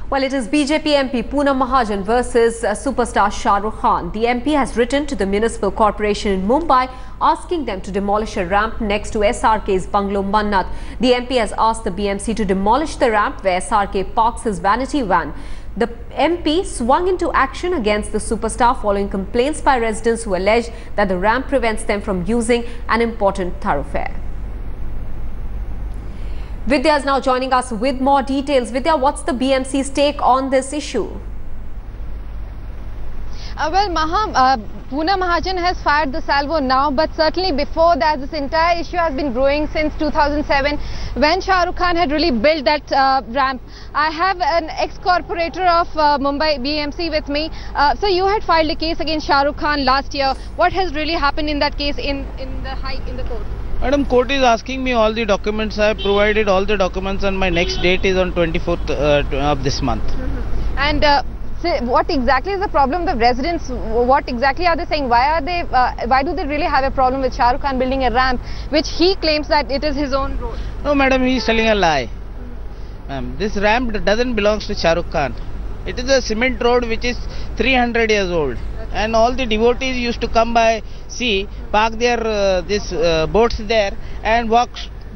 Well, it is BJP MP Poonam Mahajan versus superstar Shah Rukh Khan. The MP has written to the Municipal Corporation in Mumbai asking them to demolish a ramp next to SRK's bungalow Mannat. The MP has asked the BMC to demolish the ramp where SRK parks his vanity van. The MP swung into action against the superstar following complaints by residents who allege that the ramp prevents them from using an important thoroughfare. Vidya is now joining us with more details. Vidya, what's the BMC's take on this issue? Poonam Mahajan has fired the salvo now, but certainly before that, this entire issue has been brewing since 2007 when Shah Rukh Khan had really built that ramp. I have an ex-corporator of Mumbai BMC with me. So you had filed a case against Shah Rukh Khan last year. What has really happened in that case in the court? Madam, court is asking me all the documents. I have provided all the documents and my next date is on 24th of this month. And so what exactly is the problem? The residents, what exactly are they saying? Why do they really have a problem with Shah Rukh Khan building a ramp, which he claims that it is his own road? No, madam, he is telling a lie. This ramp doesn't belong to Shah Rukh Khan. It is a cement road which is 300 years old. And all the devotees used to come by sea, park their boats there and walk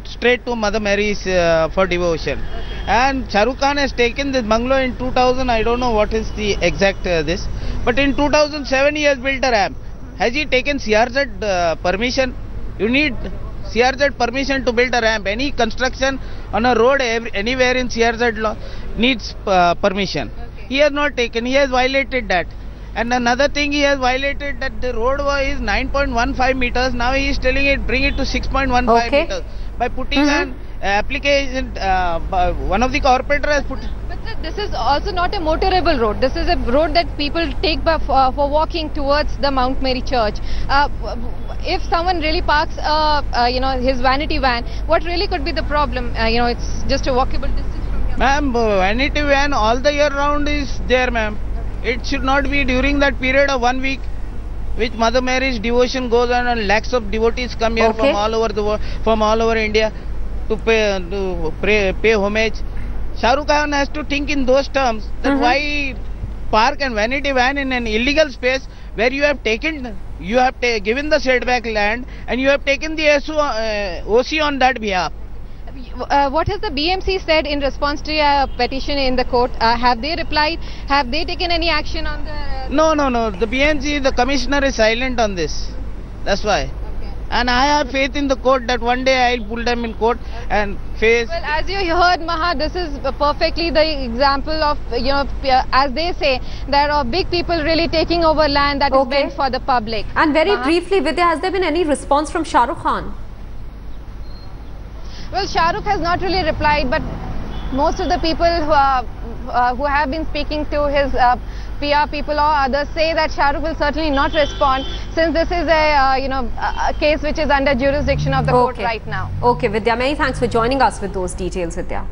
straight to Mother Mary's for devotion. Okay. And Shah Rukh Khan has taken this bungalow in 2000, I don't know what is the exact this, but in 2007 he has built a ramp. Has he taken CRZ permission? You need CRZ permission to build a ramp. Any construction on a road anywhere in CRZ law needs permission. Okay. He has not taken, he has violated that. And another thing, he has violated that the road is 9.15 meters. Now he is telling it, bring it to 6.15 meters. By putting an application, one of the corporator has put. But sir, this is also not a motorable road. This is a road that people take for walking towards the Mount Mary Church. If someone really parks, his vanity van, what really could be the problem? It's just a walkable distance from here. Ma'am, vanity van all the year round is there, ma'am. It should not be during that period of 1 week which Mother Mary's devotion goes on and lakhs of devotees come here from all over the world, from all over India to pay homage. Shah Rukh Khan has to think in those terms that why park and vanity van in an illegal space where you have taken, given the setback land and you have taken the OC on that behalf. What has the BMC said in response to your petition in the court? Have they replied? Have they taken any action on the... No. The BMC, the commissioner is silent on this. That's why. Okay. And I have faith in the court that one day I will pull them in court and face... Well, as you heard, Maha, this is perfectly the example of, as they say, there are big people really taking over land that is meant for the public. And very briefly, Vidya, has there been any response from Shah Rukh Khan? Well, Shah Rukh has not really replied, but most of the people who have been speaking to his PR people or others say that Shah Rukh will certainly not respond, since this is a case which is under jurisdiction of the court right now. Okay, Vidya, many thanks for joining us with those details, Vidya.